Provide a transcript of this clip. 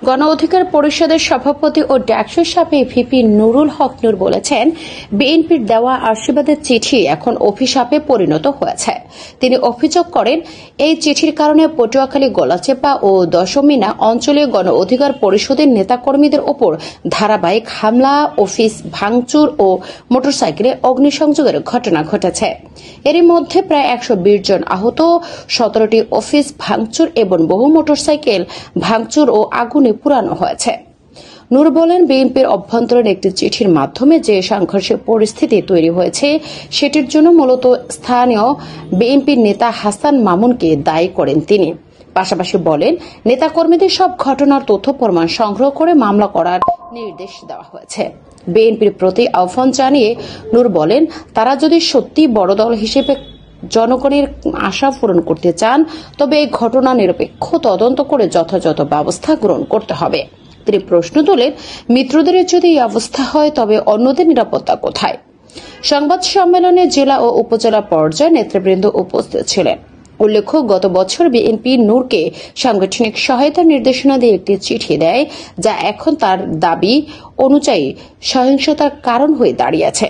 গণ অধিকার পরিষদের সভাপতি ও ডাকসুর সাবেক ভিপি নুরুল হক নূর বলেছেন, বিএনপির দেওয়া আশীর্বাদের চিঠি এখন অভিশাপে পরিণত হয়েছে। তিনি অভিযোগ করেন, এই চিঠির কারণে পটুয়াখালী, গলাচেপা ও দশমিনা অঞ্চলে গণ অধিকার পরিষদের নেতাকর্মীদের ওপর ধারাবাহিক হামলা, অফিস ভাঙচুর ও মোটরসাইকেলে অগ্নিসংযোগের ঘটনা ঘটেছে। এরই মধ্যে প্রায় 120 জন আহত, 17টি অফিস ভাঙচুর এবং বহু মোটরসাইকেল ভাঙচুর ও আগুনে পুরানো হয়েছে। নূর বলেন, বিএনপির অভ্যন্তরীণ একটি চিঠির মাধ্যমে যে সাংঘর্ষিক পরিস্থিতি তৈরি হয়েছে সেটির জন্য মূলত স্থানীয় বিএনপির নেতা হাসান মামুনকে দায়ী করেন তিনি। পাশাপাশি বলেন, নেতাকর্মীদের সব ঘটনার তথ্য প্রমাণ সংগ্রহ করে মামলা করার নির্দেশ দেওয়া হয়েছে। বিএনপির প্রতি আহ্বান জানিয়ে নূর বলেন, তারা যদি সত্যি বড় দল হিসেবে জনগণের আশা পূরণ করতে চান তবে এই ঘটনা নিরপেক্ষ তদন্ত করে যথাযথ ব্যবস্থা গ্রহণ করতে হবে। তিনি প্রশ্ন তোলেন, মিত্রদের যদি এই অবস্থা হয় তবে অন্যদের নিরাপত্তা কোথায়? সংবাদ সম্মেলনে জেলা ও উপজেলা পর্যায়ে নেতৃবৃন্দ উপস্থিত ছিলেন। উল্লেখ্য, গত বছর বিএনপি নূরকে সাংগঠনিক সহায়তার নির্দেশনা দিয়ে একটি চিঠি দেয়, যা এখন তার দাবি অনুযায়ী সহিংসতার কারণ হয়ে দাঁড়িয়েছে।